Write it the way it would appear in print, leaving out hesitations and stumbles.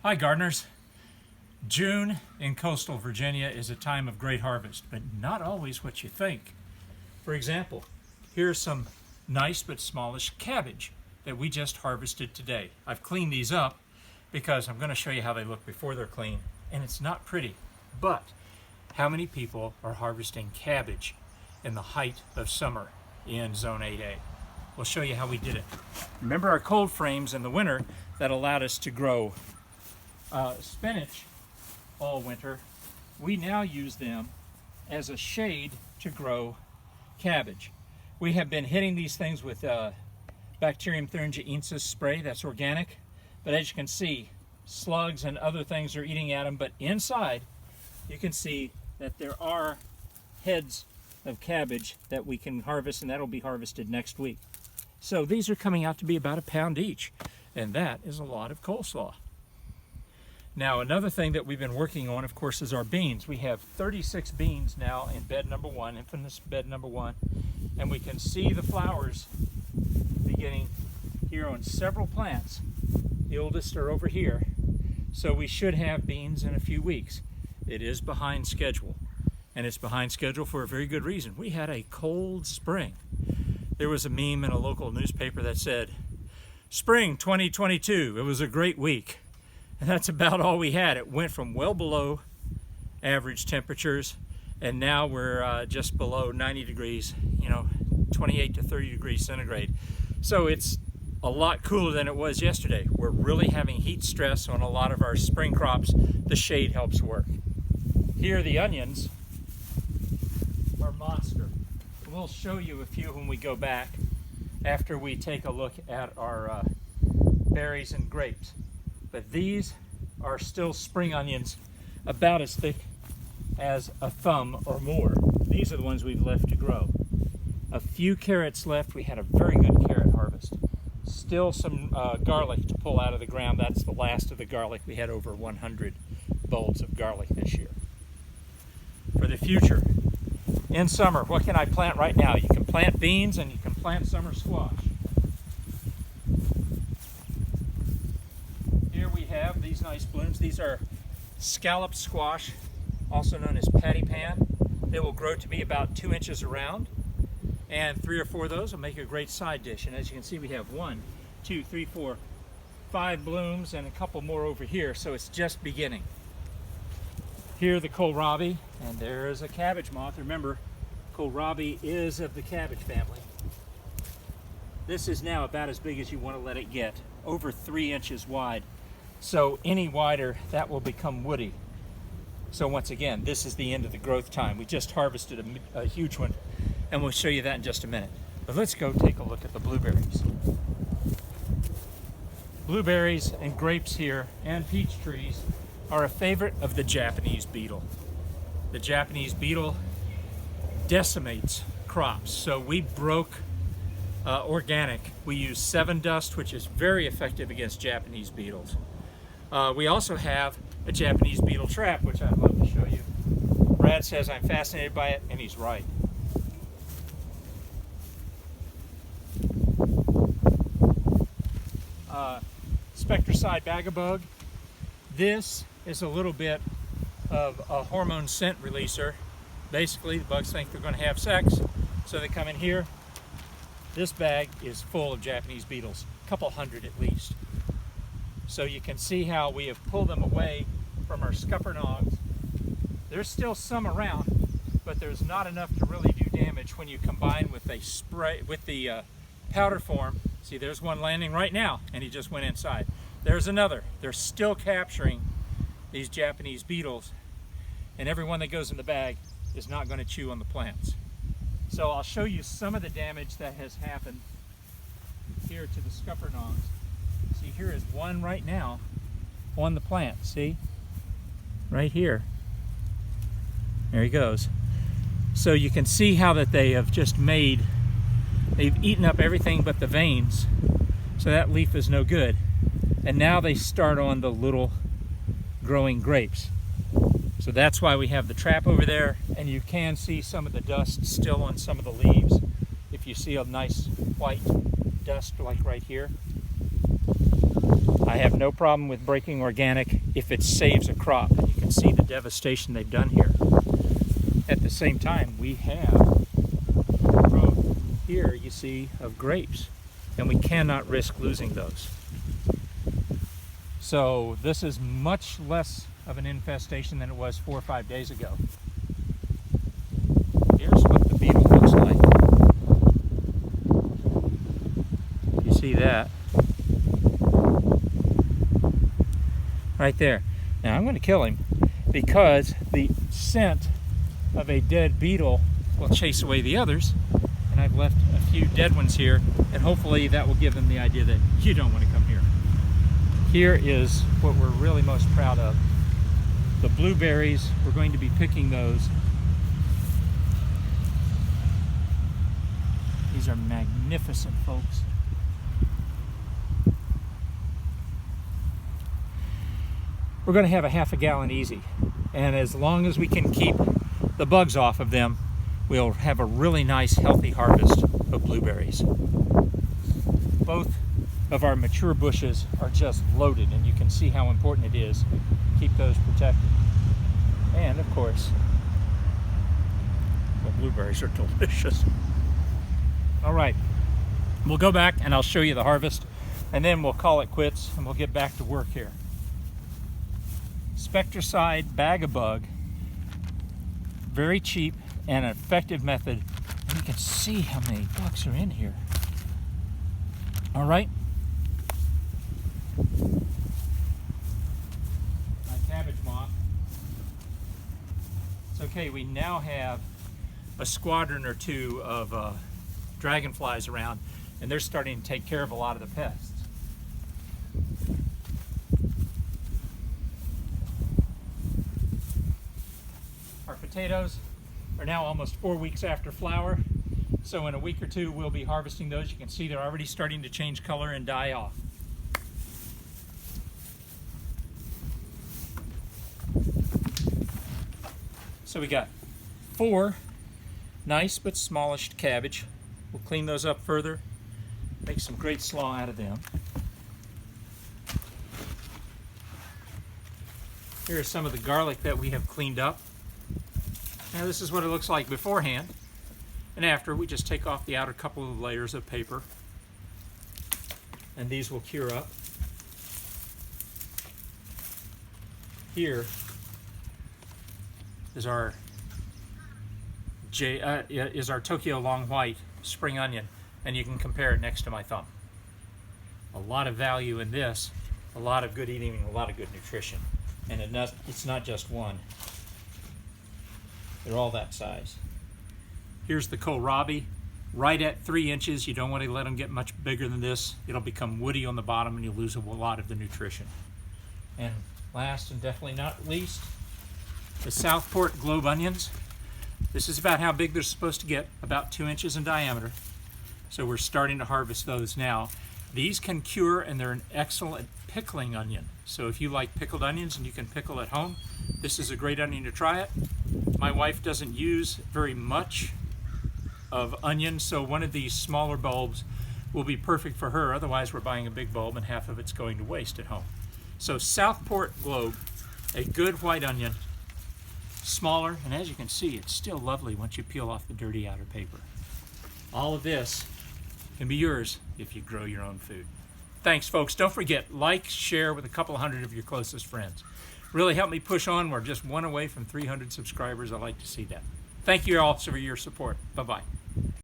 Hi gardeners. June in coastal Virginia is a time of great harvest, but not always what you think. For example, here's some nice but smallish cabbage that we just harvested today. I've cleaned these up because I'm going to show you how they look before they're clean, and it's not pretty. But how many people are harvesting cabbage in the height of summer in Zone 8A? We'll show you how we did it. Remember our cold frames in the winter that allowed us to grow spinach all winter? We now use them as a shade to grow cabbage. We have been hitting these things with Bacterium thuringiensis spray, that's organic, but as you can see, slugs and other things are eating at them, but inside you can see that there are heads of cabbage that we can harvest, and that'll be harvested next week. So these are coming out to be about a pound each, and that is a lot of coleslaw. Now, another thing that we've been working on, of course, is our beans. We have 36 beans now in bed number one, infamous bed number one, and we can see the flowers beginning here on several plants. The oldest are over here, so we should have beans in a few weeks. It is behind schedule, and it's behind schedule for a very good reason. We had a cold spring. There was a meme in a local newspaper that said, "Spring 2022, it was a great week." And that's about all we had. It went from well below average temperatures, and now we're just below 90 degrees, 28 to 30 degrees centigrade. So it's a lot cooler than it was yesterday. We're really having heat stress on a lot of our spring crops. The shade helps work. Here, the onions are monster. We'll show you a few when we go back after we take a look at our berries and grapes. But these are still spring onions, about as thick as a thumb or more. These are the ones we've left to grow. A few carrots left. We had a very good carrot harvest. Still some garlic to pull out of the ground. That's the last of the garlic. We had over 100 bulbs of garlic this year. For the future, in summer, what can I plant right now? You can plant beans and you can plant summer squash. Have these nice blooms. These are Scallop Squash, also known as patty pan. They will grow to be about 2 inches around, and 3 or 4 of those will make a great side dish. And as you can see, we have 1, 2, 3, 4, 5 blooms and a couple more over here, so it's just beginning. Here the kohlrabi, and there's a cabbage moth. Remember, kohlrabi is of the cabbage family. This is now about as big as you want to let it get, over 3 inches wide. So any wider, that will become woody. So once again, this is the end of the growth time. We just harvested a huge one, and we'll show you that in just a minute. But let's go take a look at the blueberries. Blueberries and grapes here, and peach trees, are a favorite of the Japanese beetle. The Japanese beetle decimates crops, so we broke organic. We use 7 Dust, which is very effective against Japanese beetles. We also have a Japanese beetle trap, which I'd love to show you. Brad says I'm fascinated by it, and he's right. Spectricide Bagabug. This is a little bit of a hormone scent releaser. Basically, the bugs think they're going to have sex, so they come in here. This bag is full of Japanese beetles, a couple hundred at least. So you can see how we have pulled them away from our scuppernongs. There's still some around, but there's not enough to really do damage when you combine with a spray, with the powder form. See, there's one landing right now, and he just went inside. There's another. They're still capturing these Japanese beetles, and every one that goes in the bag is not going to chew on the plants. So I'll show you some of the damage that has happened here to the scuppernongs. See, here is one right now on the plant. See? Right here. There he goes. So you can see how that they have just they've eaten up everything but the veins. So that leaf is no good. And now they start on the little growing grapes. So that's why we have the trap over there, and you can see some of the dust still on some of the leaves. If you see a nice white dust like right here. I have no problem with breaking organic if it saves a crop. And you can see the devastation they've done here. At the same time, we have growth here, you see, of grapes. And we cannot risk losing those. So this is much less of an infestation than it was 4 or 5 days ago. Here's what the beetle looks like. You see that? Right there. Now I'm going to kill him because the scent of a dead beetle will chase away the others, and I've left a few dead ones here, and hopefully that will give them the idea that you don't want to come here. Here is what we're really most proud of. The blueberries, we're going to be picking those. These are magnificent, folks. We're going to have a half a gallon easy, and as long as we can keep the bugs off of them, we'll have a really nice healthy harvest of blueberries. Both of our mature bushes are just loaded, and you can see how important it is to keep those protected. And of course, the blueberries are delicious. All right, we'll go back and I'll show you the harvest, and then we'll call it quits and we'll get back to work here. Spectricide Bag-A-Bug, very cheap and an effective method. And you can see how many bugs are in here. All right. My cabbage moth. It's okay, we now have a squadron or two of dragonflies around, and they're starting to take care of a lot of the pests. Our potatoes are now almost 4 weeks after flower, so in a week or two we'll be harvesting those. You can see they're already starting to change color and die off. So we got 4 nice but smallish cabbage. We'll clean those up further, make some great slaw out of them. Here are some of the garlic that we have cleaned up. Now this is what it looks like beforehand, and after we just take off the outer couple of layers of paper, and these will cure up. Here is our Tokyo Long White spring onion, and you can compare it next to my thumb. A lot of value in this, a lot of good eating, and a lot of good nutrition. And it's not just one. They're all that size. Here's the kohlrabi, right at 3 inches. You don't want to let them get much bigger than this. It'll become woody on the bottom and you'll lose a lot of the nutrition. And last and definitely not least, the Southport globe onions. This is about how big they're supposed to get, about 2 inches in diameter. So we're starting to harvest those now. These can cure, and they're an excellent pickling onion. So if you like pickled onions and you can pickle at home, this is a great onion to try it. My wife doesn't use very much of onion, so one of these smaller bulbs will be perfect for her. Otherwise, we're buying a big bulb and half of it's going to waste at home. So Southport globe, a good white onion, smaller, and as you can see, it's still lovely once you peel off the dirty outer paper. All of this can be yours if you grow your own food. Thanks, folks. Don't forget, like, share with a couple hundred of your closest friends. Really help me push on. We're just 1 away from 300 subscribers. I like to see that. Thank you all for your support. Bye-bye.